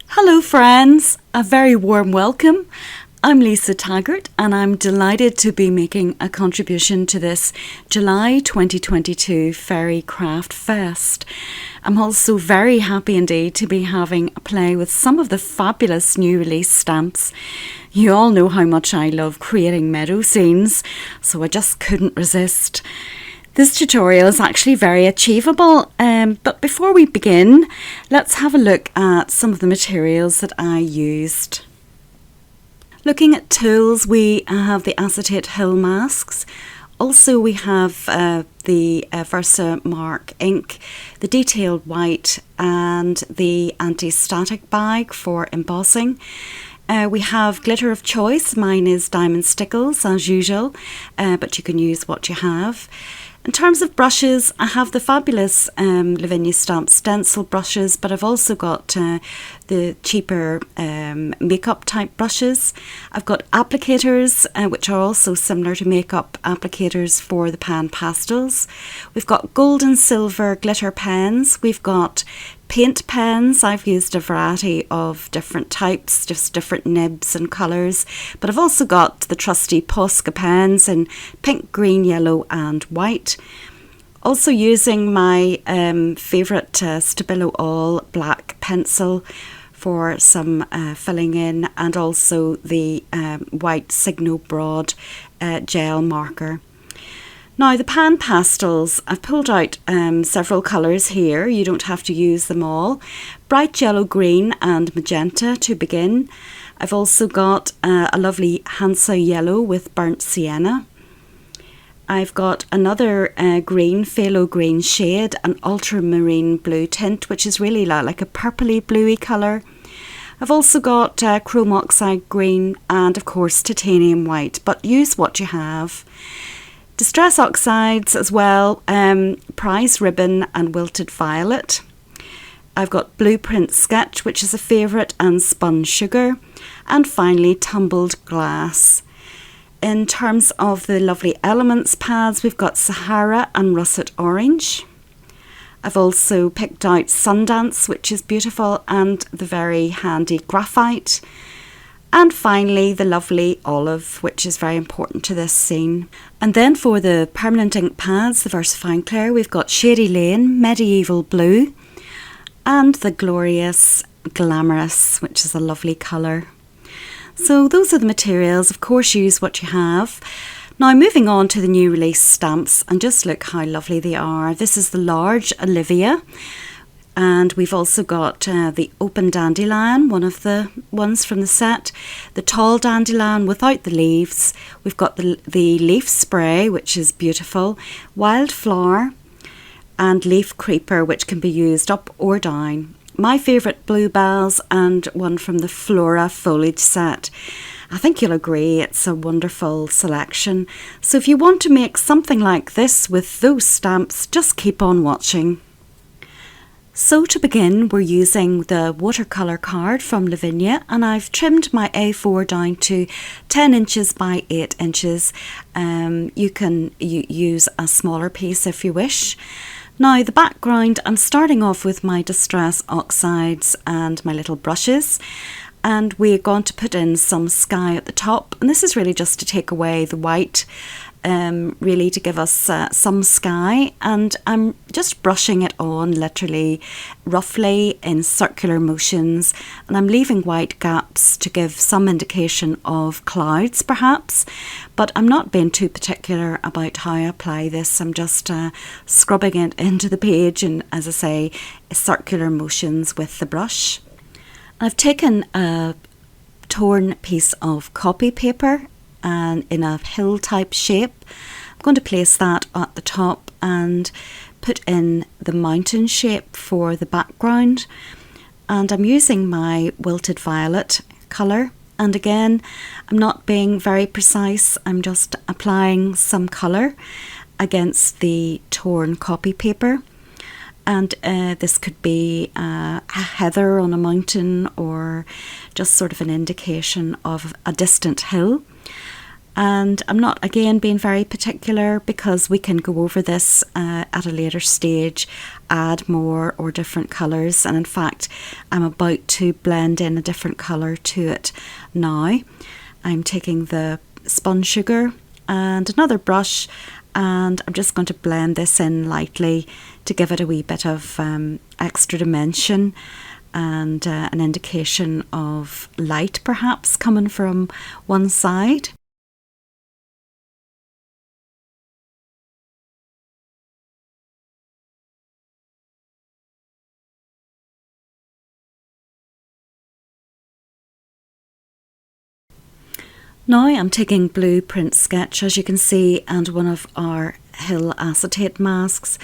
Hello friends, a very warm welcome. I'm Lisa Taggart and I'm delighted to be making a contribution to this July 2022 Fairy Craft Fest. I'm also very happy indeed to be having a play with some of the fabulous new release stamps. You all know how much I love creating meadow scenes, so I just couldn't resist. This tutorial is actually very achievable, but before we begin, let's have a look at some of the materials that I used. Looking at tools, we have the acetate hill masks. Also we have the Versamark ink, the detailed white and the anti-static bag for embossing. We have glitter of choice. Mine is Diamond Stickles as usual, but you can use what you have. In terms of brushes, I have the fabulous Lavinia stamp stencil brushes, but I've also got the cheaper makeup type brushes. I've got applicators, which are also similar to makeup applicators for the PanPastels. We've got gold and silver glitter pens. We've got paint pens. I've used a variety of different types, just different nibs and colours, but I've also got the trusty Posca pens in pink, green, yellow and white. Also using my favourite Stabilo All black pencil for some filling in, and also the white Signo Broad gel marker. Now the PanPastels, I've pulled out several colours here. You don't have to use them all. Bright yellow, green and magenta to begin. I've also got a lovely Hansa yellow with burnt sienna. I've got another green, phthalo green shade, an ultramarine blue tint, which is really like a purpley bluey colour. I've also got chrome oxide green and of course titanium white, but use what you have. Distress oxides as well, prize ribbon and wilted violet. I've got blueprint sketch, which is a favourite, and spun sugar, and finally tumbled glass. In terms of the lovely elements pads, we've got Sahara and russet orange. I've also picked out Sundance, which is beautiful, and the very handy graphite. And finally the lovely olive, which is very important to this scene. And then for the permanent ink pads, the VersaFine Clair, we've got Shady Lane, Medieval Blue, and the glorious Glamorous, which is a lovely colour. So those are the materials. Of course, use what you have. Now moving on to the new release stamps, and just look how lovely they are. This is the large Olivia. And we've also got the open dandelion, one of the ones from the set. The tall dandelion without the leaves. We've got the leaf spray, which is beautiful. Wildflower and leaf creeper, which can be used up or down. My favourite bluebells, and one from the Flora foliage set. I think you'll agree it's a wonderful selection. So if you want to make something like this with those stamps, just keep on watching. So to begin, we're using the watercolour card from Lavinia, and I've trimmed my A4 down to 10 inches by 8 inches. You can use a smaller piece if you wish. Now the background, I'm starting off with my Distress Oxides and my little brushes, and we're going to put in some sky at the top, and this is really just to take away the white, really to give us some sky, and I'm just brushing it on literally roughly in circular motions, and I'm leaving white gaps to give some indication of clouds perhaps, but I'm not being too particular about how I apply this. I'm just scrubbing it into the page, and as I say, circular motions with the brush. I've taken a torn piece of copy paper and in a hill type shape. I'm going to place that at the top and put in the mountain shape for the background, and I'm using my wilted violet colour, and again I'm not being very precise, I'm just applying some colour against the torn copy paper. And this could be a heather on a mountain, or just sort of an indication of a distant hill. And I'm not, again, being very particular because we can go over this at a later stage, add more or different colours. And in fact, I'm about to blend in a different colour to it now. I'm taking the spun sugar and another brush, and I'm just going to blend this in lightly to give it a wee bit of extra dimension and an indication of light perhaps coming from one side. Now I'm taking blue print sketch, as you can see, and one of our Hill acetate masks,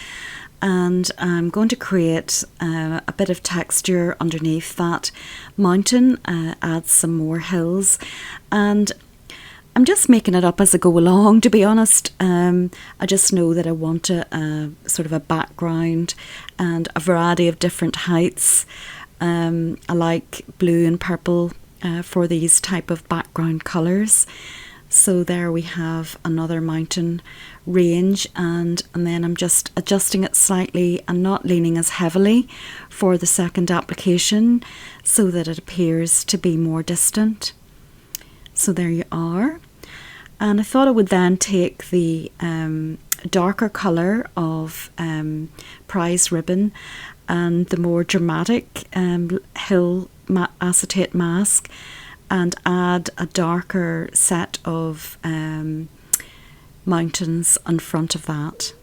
and I'm going to create a bit of texture underneath that mountain, add some more hills, and I'm just making it up as I go along, to be honest. I just know that I want a sort of a background and a variety of different heights. I like blue and purple for these type of background colours. So there we have another mountain range, and then I'm just adjusting it slightly and not leaning as heavily for the second application so that it appears to be more distant. So there you are. And I thought I would then take the darker colour of prize ribbon and the more dramatic Hill acetate mask and add a darker set of mountains in front of that.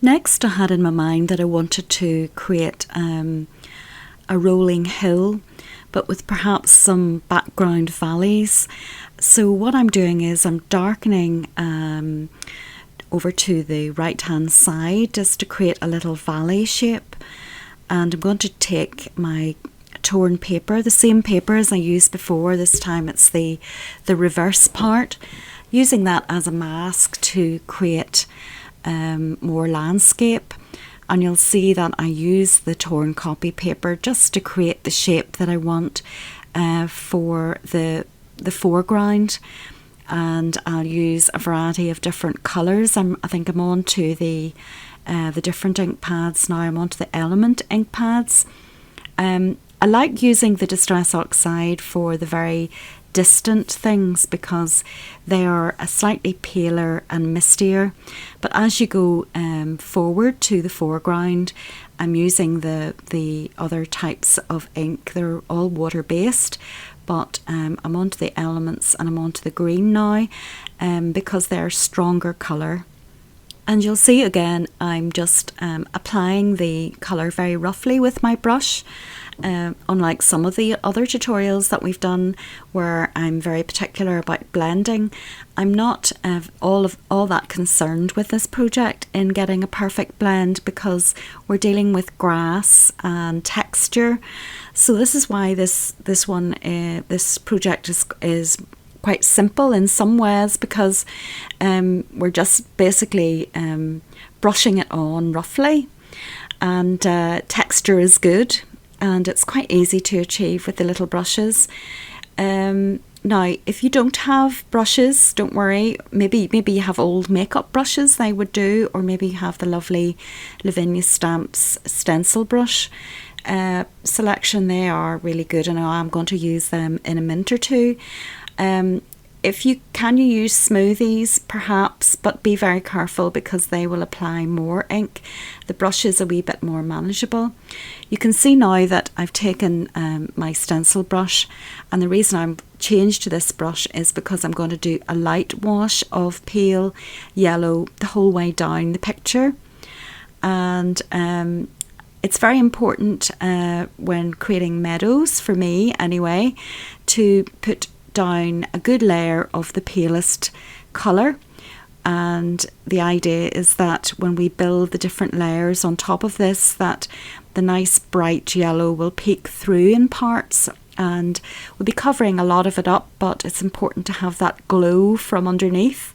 Next, I had in my mind that I wanted to create a rolling hill, but with perhaps some background valleys. So what I'm doing is I'm darkening over to the right hand side just to create a little valley shape, and I'm going to take my torn paper, the same paper as I used before. This time it's the reverse part, using that as a mask to create more landscape. And you'll see that I use the torn copy paper just to create the shape that I want for the foreground, and I'll use a variety of different colours. I think I'm on to the different ink pads now. I'm on to the Element ink pads. I like using the Distress Oxide for the very distant things because they are a slightly paler and mistier, but as you go forward to the foreground, I'm using the other types of ink. They're all water based, but I'm onto the Elements and I'm onto the green now because they're stronger colour. And you'll see again I'm just applying the colour very roughly with my brush. Unlike some of the other tutorials that we've done where I'm very particular about blending, I'm not all that concerned with this project in getting a perfect blend because we're dealing with grass and texture. So this is why this project is quite simple in some ways, because we're just basically brushing it on roughly, and texture is good. And it's quite easy to achieve with the little brushes. Now, if you don't have brushes, don't worry. Maybe you have old makeup brushes, they would do, or maybe you have the lovely Lavinia Stamps stencil brush selection. They are really good, and I'm going to use them in a minute or two. If you use smoothies perhaps, but be very careful because they will apply more ink. The brush is a wee bit more manageable. You can see now that I've taken my stencil brush, and the reason I'm changed to this brush is because I'm going to do a light wash of pale yellow the whole way down the picture. And it's very important when creating meadows, for me anyway, to put down a good layer of the palest colour. And the idea is that when we build the different layers on top of this, that the nice bright yellow will peek through in parts, and we'll be covering a lot of it up, but it's important to have that glow from underneath.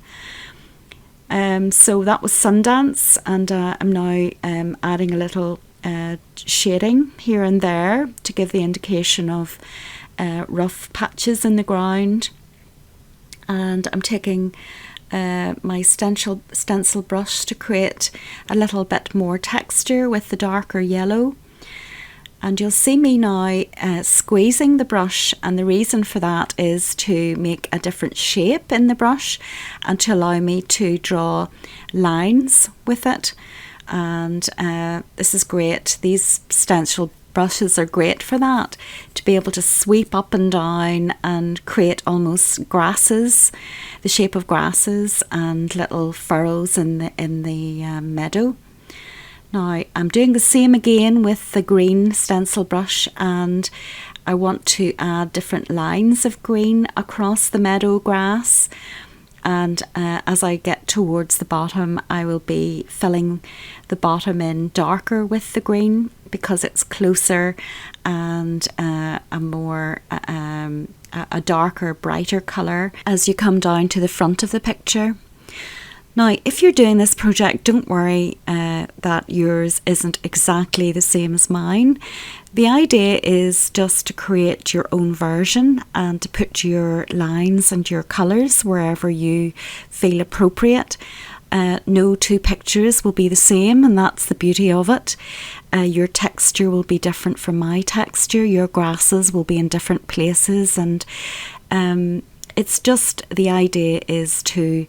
So that was Sundance, and I'm now adding a little shading here and there to give the indication of rough patches in the ground. And I'm taking my stencil brush to create a little bit more texture with the darker yellow. And you'll see me now squeezing the brush, and the reason for that is to make a different shape in the brush and to allow me to draw lines with it. And this is great. These stencil brushes are great for that, to be able to sweep up and down and create almost grasses, the shape of grasses and little furrows in the meadow. Now I'm doing the same again with the green stencil brush, and I want to add different lines of green across the meadow grass. And as I get towards the bottom, I will be filling the bottom in darker with the green, because it's closer and a darker, brighter colour as you come down to the front of the picture. Now, if you're doing this project, don't worry that yours isn't exactly the same as mine. The idea is just to create your own version and to put your lines and your colours wherever you feel appropriate. No two pictures will be the same, and that's the beauty of it. Your texture will be different from my texture. Your grasses will be in different places, and it's just, the idea is to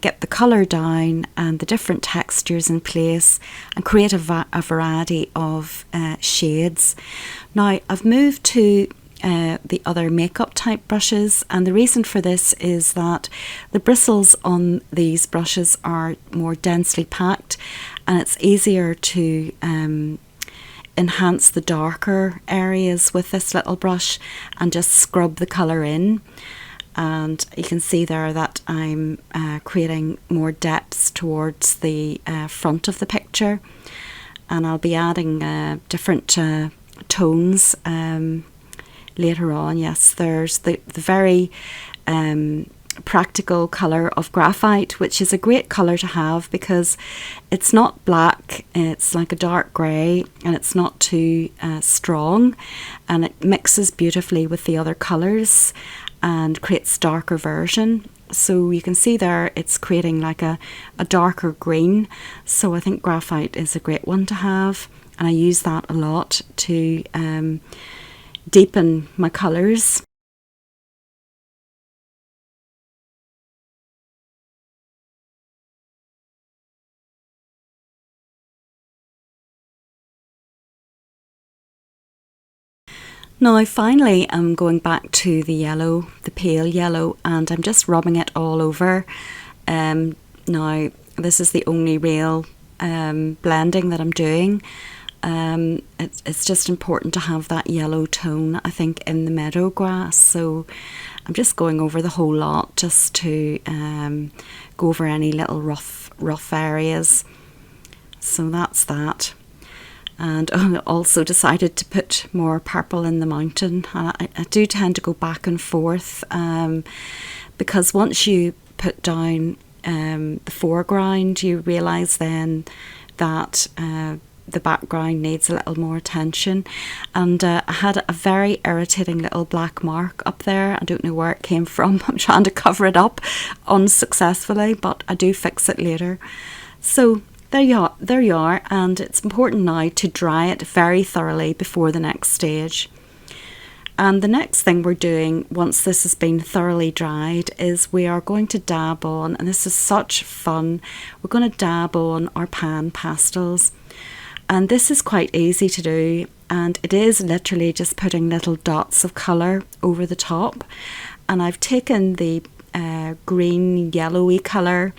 get the colour down and the different textures in place and create a variety of shades. Now I've moved to the other makeup type brushes, and the reason for this is that the bristles on these brushes are more densely packed, and it's easier to enhance the darker areas with this little brush and just scrub the colour in. And you can see there that I'm creating more depths towards the front of the picture, and I'll be adding different tones later on. Yes, there's the very practical colour of graphite, which is a great colour to have because it's not black, it's like a dark grey, and it's not too strong, and it mixes beautifully with the other colours and creates darker version. So you can see there it's creating like a darker green. So I think graphite is a great one to have, and I use that a lot to deepen my colours. Now finally I'm going back to the yellow, the pale yellow, and I'm just rubbing it all over. Now this is the only real blending that I'm doing. It's just important to have that yellow tone, I think, in the meadow grass. So I'm just going over the whole lot just to go over any little rough areas. So that's that. And I also decided to put more purple in the mountain. I do tend to go back and forth because once you put down the foreground, you realise then that the background needs a little more attention. And I had a very irritating little black mark up there. I don't know where it came from. I'm trying to cover it up unsuccessfully, but I do fix it later. So there you are, and it's important now to dry it very thoroughly before the next stage. And the next thing we're doing once this has been thoroughly dried is we are going to dab on, and this is such fun, we're going to dab on our PanPastels. And this is quite easy to do, and it is literally just putting little dots of colour over the top. And I've taken the green yellowy colour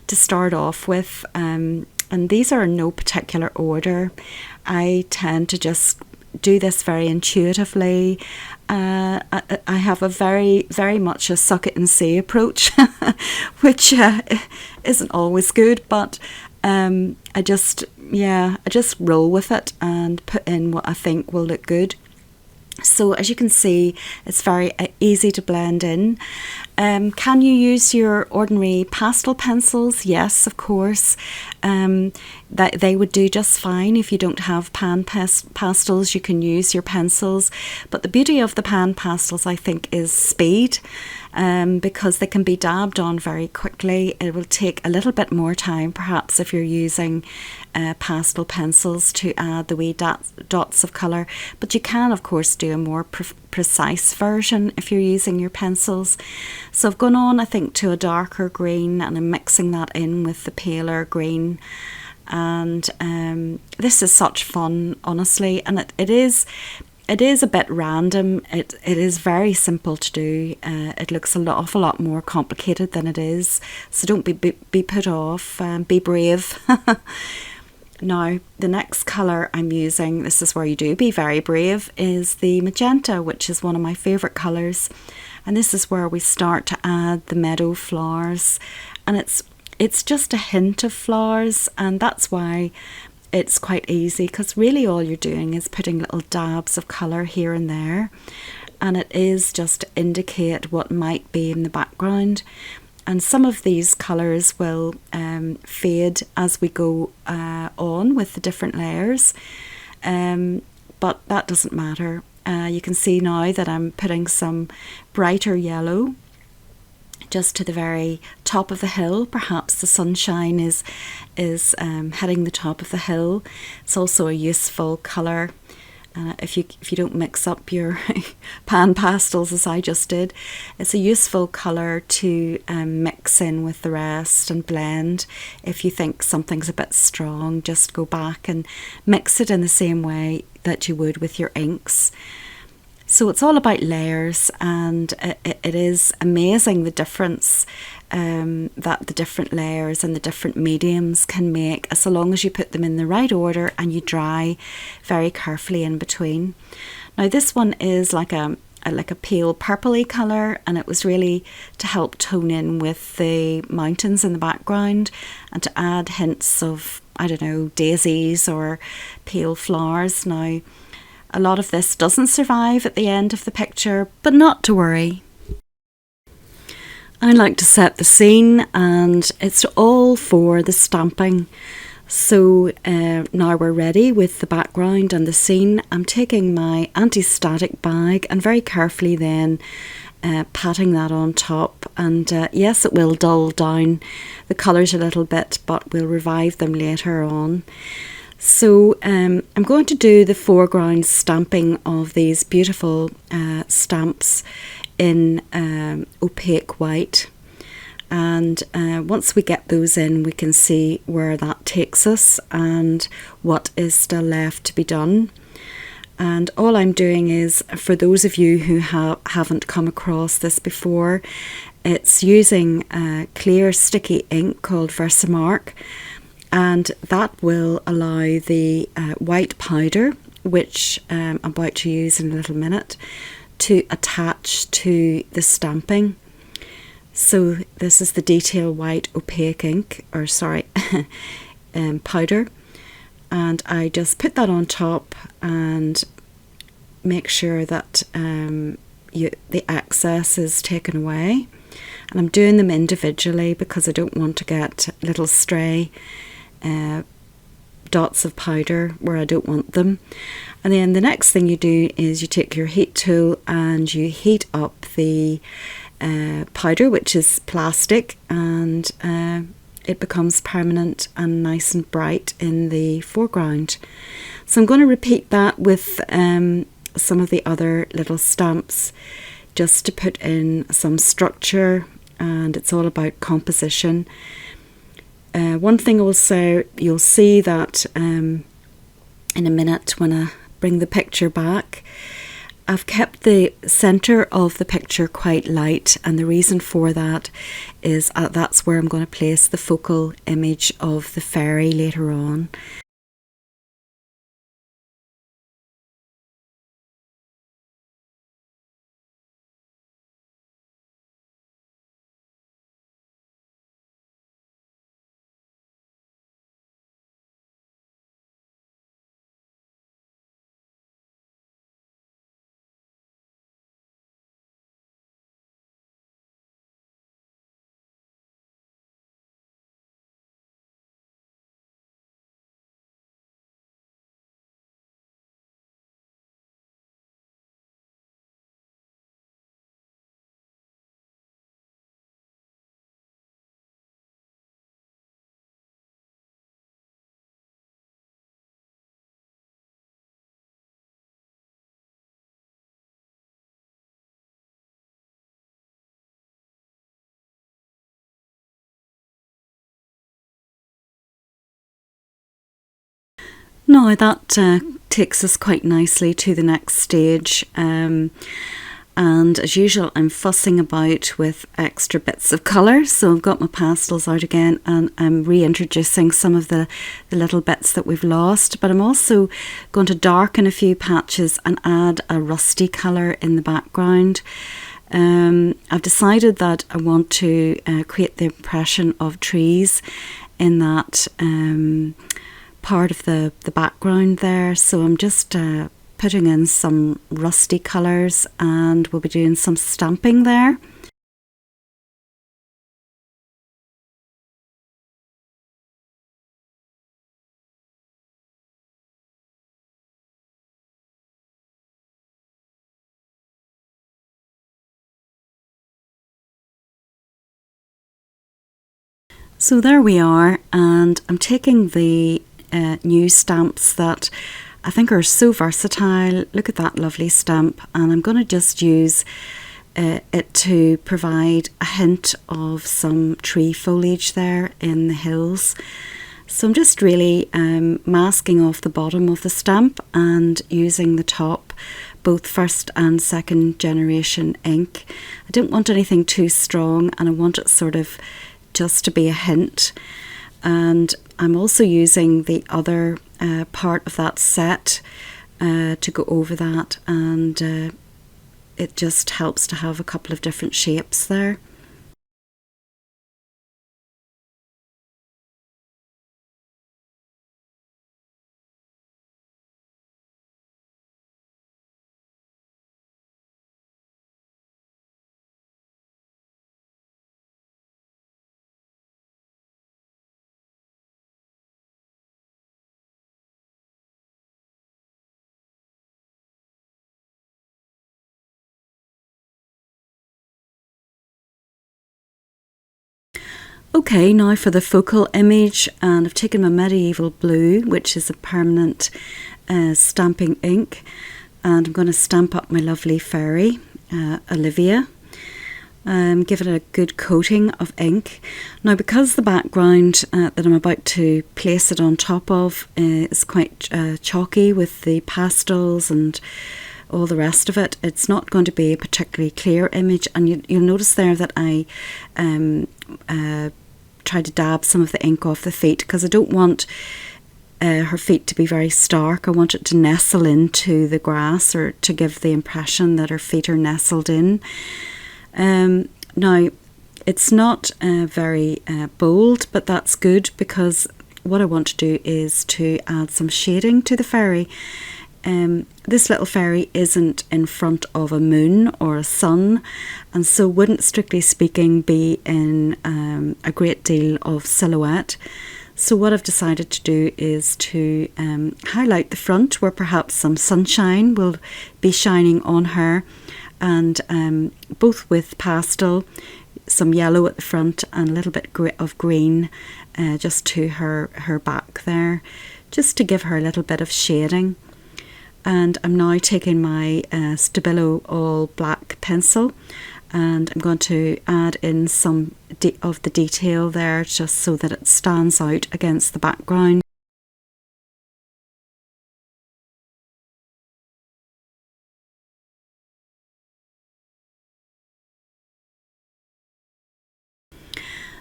to start off with, and these are in no particular order. I tend to just do this very intuitively. I have a very much a suck it and see approach, which isn't always good, but I just roll with it and put in what I think will look good. So as you can see, it's very easy to blend in. Can you use your ordinary pastel pencils? Yes, of course. That they would do just fine. If you don't have PanPastels, you can use your pencils. But the beauty of the PanPastels, I think, is speed. Because they can be dabbed on very quickly. It will take a little bit more time, perhaps, if you're using pastel pencils to add the wee dots of colour. But you can, of course, do a more precise version if you're using your pencils. So I've gone on, I think, to a darker green, and I'm mixing that in with the paler green. And this is such fun, honestly, and it is a bit random. It is very simple to do. It looks an awful lot more complicated than it is. So don't be put off. Be brave. Now, the next colour I'm using, this is where you do be very brave, is the magenta, which is one of my favourite colours. And this is where we start to add the meadow flowers. And it's just a hint of flowers, and that's why it's quite easy, because really all you're doing is putting little dabs of colour here and there, and it is just to indicate what might be in the background. And some of these colours will fade as we go on with the different layers, but that doesn't matter. You can see now that I'm putting some brighter yellow just to the very top of the hill. Perhaps the sunshine is hitting the top of the hill. It's also a useful colour. If you don't mix up your PanPastels as I just did, it's a useful colour to mix in with the rest and blend. If you think something's a bit strong, just go back and mix it in the same way that you would with your inks. So it's all about layers, and it is amazing the difference that the different layers and the different mediums can make, so long as you put them in the right order and you dry very carefully in between. Now this one is like a pale purpley colour, and it was really to help tone in with the mountains in the background and to add hints of, I don't know, daisies or pale flowers. Now, a lot of this doesn't survive at the end of the picture, but not to worry. I like to set the scene, and it's all for the stamping. So now we're ready with the background and the scene. I'm taking my anti-static bag and very carefully then patting that on top, and yes, it will dull down the colours a little bit, but we'll revive them later on. So I'm going to do the foreground stamping of these beautiful stamps in opaque white, and once we get those in, we can see where that takes us and what is still left to be done. And all I'm doing is, for those of you who haven't come across this before, it's using clear sticky ink called Versamark, and that will allow the white powder, which I'm about to use in a little minute, to attach to the stamping. So this is the detail white opaque ink, or sorry, powder, and I just put that on top and make sure that the excess is taken away. And I'm doing them individually because I don't want to get little stray dots of powder where I don't want them. And then the next thing you do is you take your heat tool and you heat up the powder, which is plastic, and it becomes permanent and nice and bright in the foreground. So I'm going to repeat that with some of the other little stamps, just to put in some structure, and it's all about composition. One thing also, you'll see that in a minute when I bring the picture back, I've kept the centre of the picture quite light, and the reason for that is that's where I'm going to place the focal image of the fairy later on. Now that takes us quite nicely to the next stage. And as usual, I'm fussing about with extra bits of colour. So I've got my pastels out again, and I'm reintroducing some of the little bits that we've lost. But I'm also going to darken a few patches and add a rusty colour in the background. I've decided that I want to create the impression of trees in that part of the background there. So I'm just putting in some rusty colours, and we'll be doing some stamping there. So there we are, and I'm taking the new stamps that I think are so versatile. Look at that lovely stamp, and I'm going to just use it to provide a hint of some tree foliage there in the hills. So I'm just really masking off the bottom of the stamp and using the top, both first and second generation ink. I don't want anything too strong, and I want it sort of just to be a hint. And I'm also using the other part of that set to go over that, and it just helps to have a couple of different shapes there. Okay, now for the focal image, and I've taken my medieval blue, which is a permanent stamping ink, and I'm going to stamp up my lovely fairy, Olivia. Give it a good coating of ink. Now, because the background that I'm about to place it on top of is quite chalky with the pastels and all the rest of it, it's not going to be a particularly clear image, and you'll notice there that I try to dab some of the ink off the feet, because I don't want her feet to be very stark. I want it to nestle into the grass, or to give the impression that her feet are nestled in. Now, it's not very bold, but that's good, because what I want to do is to add some shading to the fairy. This little fairy isn't in front of a moon or a sun, and so wouldn't, strictly speaking, be in a great deal of silhouette. So what I've decided to do is to highlight the front, where perhaps some sunshine will be shining on her, and both with pastel, some yellow at the front and a little bit of green just to her back there, just to give her a little bit of shading. And I'm now taking my Stabilo all black pencil, and I'm going to add in some of the detail there, just so that it stands out against the background.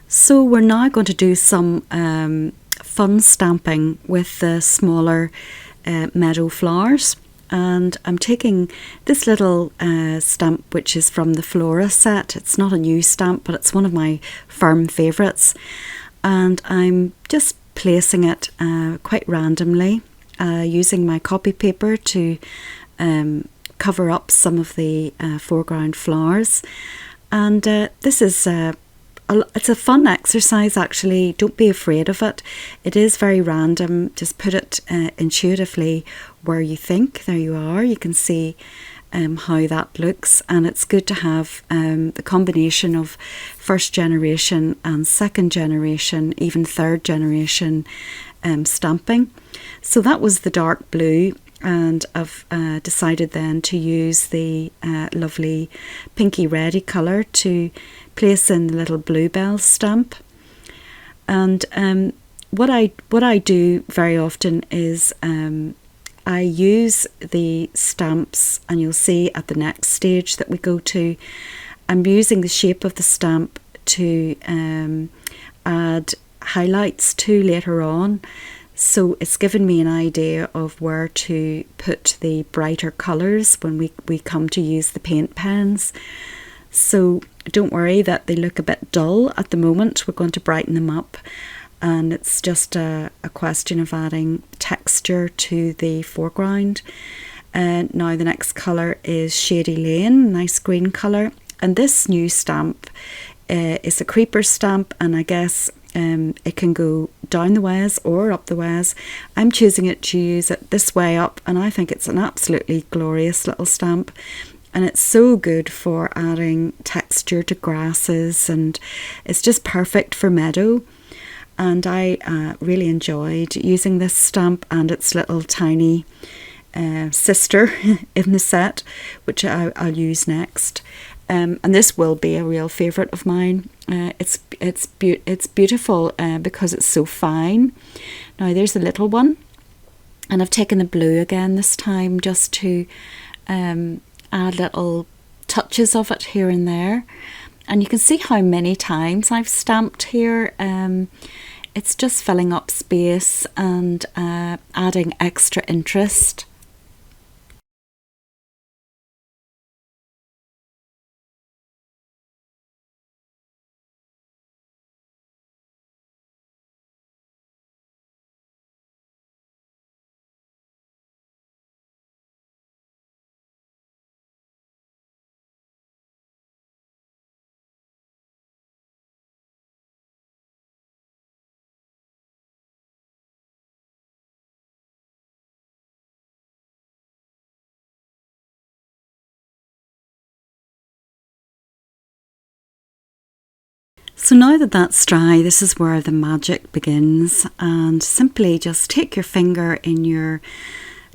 So we're now going to do some fun stamping with the smaller meadow flowers, and I'm taking this little stamp, which is from the Flora set. It's not a new stamp, but it's one of my firm favourites, and I'm just placing it quite randomly, using my copy paper to cover up some of the foreground flowers. And this is it's a fun exercise, actually. Don't be afraid of it. It is very random. Just put it intuitively where you think. There you are. You can see how that looks, and it's good to have the combination of first generation and second generation, even third generation stamping. So that was the dark blue, and I've decided then to use the lovely pinky reddy colour to place in the little bluebell stamp. And what I do very often is I use the stamps, and you'll see at the next stage that we go to, I'm using the shape of the stamp to add highlights to later on. So it's given me an idea of where to put the brighter colours when we come to use the paint pens. So don't worry that they look a bit dull at the moment. We're going to brighten them up, and it's just a question of adding texture to the foreground. Now the next colour is Shady Lane, nice green colour, and this new stamp is a creeper stamp, and I guess it can go down the ways or up the ways. I'm choosing it to use it this way up, and I think it's an absolutely glorious little stamp, and it's so good for adding texture to grasses, and it's just perfect for meadow. And I really enjoyed using this stamp and its little tiny sister in the set, which I'll use next. And this will be a real favourite of mine. It's beautiful because it's so fine. Now there's a little one, and I've taken the blue again this time just to add little touches of it here and there. And you can see how many times I've stamped here. It's just filling up space and adding extra interest. So now that that's dry, this is where the magic begins, and simply just take your finger in your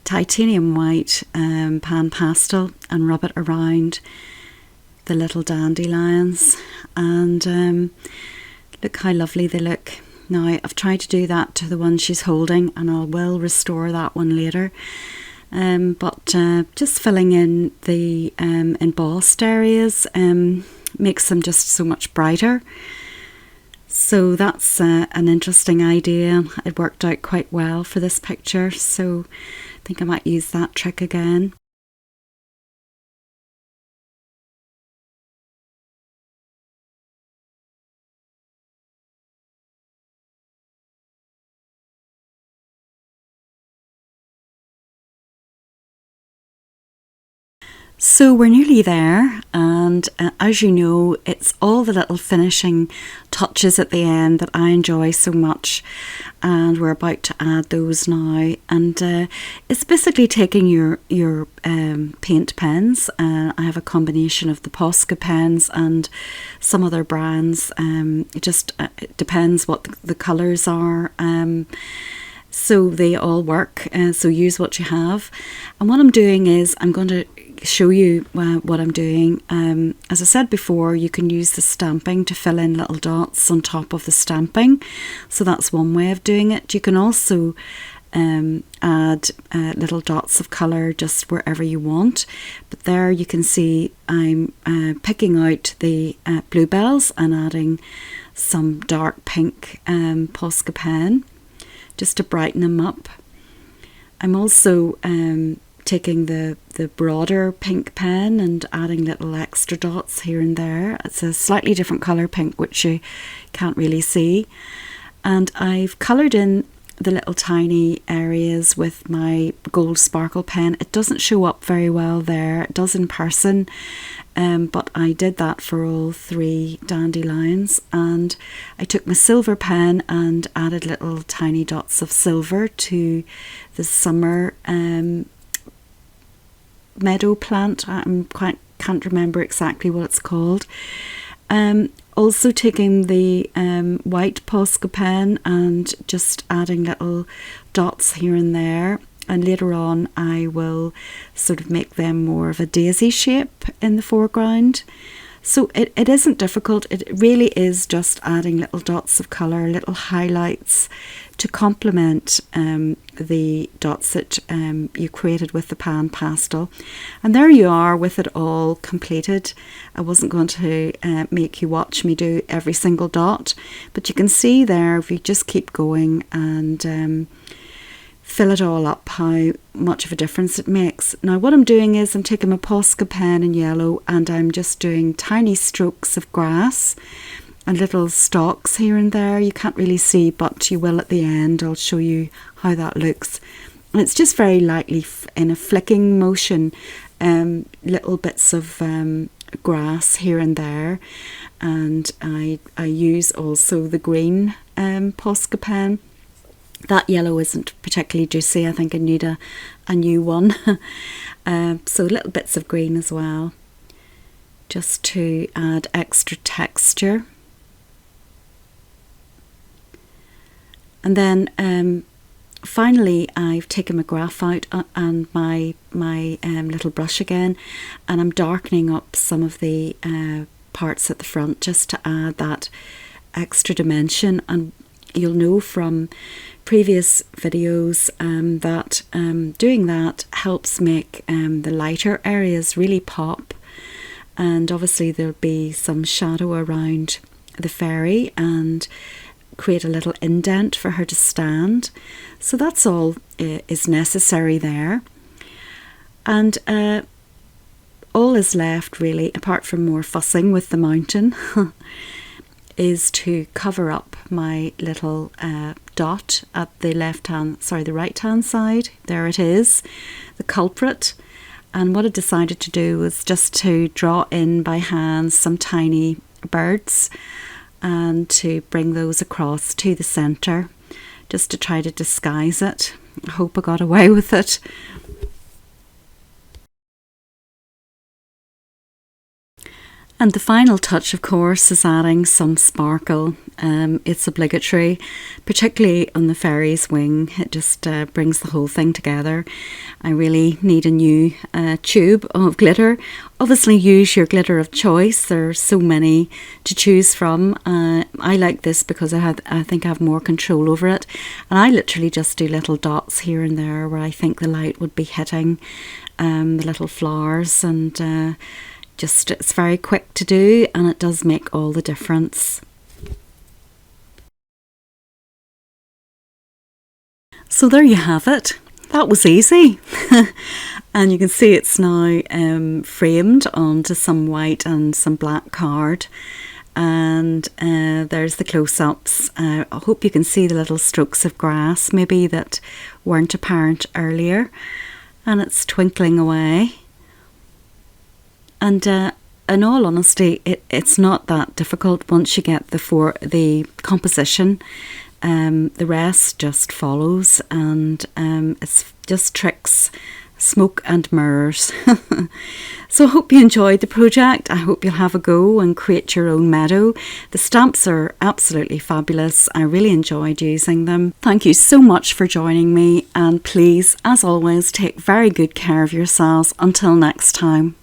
titanium white pan pastel and rub it around the little dandelions, and look how lovely they look. Now I've tried to do that to the one she's holding, and I will restore that one later. But just filling in the embossed areas makes them just so much brighter. So that's an interesting idea. It worked out quite well for this picture, so I think I might use that trick again. So we're nearly there, and as you know, it's all the little finishing touches at the end that I enjoy so much, and we're about to add those now. And it's basically taking your paint pens. I have a combination of the Posca pens and some other brands. It just it depends what the colours are. So they all work, so use what you have. And what I'm doing is I'm going to show you what I'm doing. As I said before, you can use the stamping to fill in little dots on top of the stamping, so that's one way of doing it. You can also add little dots of colour just wherever you want, but there you can see I'm picking out the bluebells and adding some dark pink Posca pen just to brighten them up. I'm also taking the broader pink pen and adding little extra dots here and there. It's a slightly different colour pink, which you can't really see. And I've coloured in the little tiny areas with my gold sparkle pen. It doesn't show up very well there, it does in person, but I did that for all three dandelions. And I took my silver pen and added little tiny dots of silver to the summer meadow plant. Can't remember exactly what it's called. Also taking the white Posca pen and just adding little dots here and there, and later on I will sort of make them more of a daisy shape in the foreground. So it isn't difficult. It really is just adding little dots of colour, little highlights to complement the dots that you created with the pan pastel. And there you are with it all completed. I wasn't going to make you watch me do every single dot, but you can see there, if you just keep going and fill it all up, how much of a difference it makes. Now what I'm doing is I'm taking my Posca pen in yellow and I'm just doing tiny strokes of grass and little stalks here and there. You can't really see, but you will at the end. I'll show you how that looks. And it's just very lightly in a flicking motion, little bits of grass here and there. And I use also the green Posca pen. That yellow isn't particularly juicy. I think I need a new one. So little bits of green as well, just to add extra texture. And then finally I've taken my graph out and my little brush again, and I'm darkening up some of the parts at the front just to add that extra dimension. And you'll know from previous videos that doing that helps make the lighter areas really pop. And obviously there'll be some shadow around the fairy and create a little indent for her to stand. So that's all is necessary there. And all is left really, apart from more fussing with the mountain, is to cover up my little dot at the the right hand side. There it is, the culprit. And what I decided to do was just to draw in by hand some tiny birds and to bring those across to the centre, just to try to disguise it. I hope I got away with it. And the final touch, of course, is adding some sparkle. It's obligatory, particularly on the fairy's wing. It just brings the whole thing together. I really need a new tube of glitter. Obviously use your glitter of choice. There are so many to choose from. I like this because I think I have more control over it. And I literally just do little dots here and there where I think the light would be hitting the little flowers, and just it's very quick to do, and it does make all the difference. So there you have it. That was easy. And you can see it's now framed onto some white and some black card. And there's the close-ups. I hope you can see the little strokes of grass maybe that weren't apparent earlier. And it's twinkling away. And in all honesty, it's not that difficult once you get the composition. The rest just follows, and it's just tricks, smoke and mirrors. So I hope you enjoyed the project. I hope you'll have a go and create your own meadow. The stamps are absolutely fabulous. I really enjoyed using them. Thank you so much for joining me, and please, as always, take very good care of yourselves. Until next time.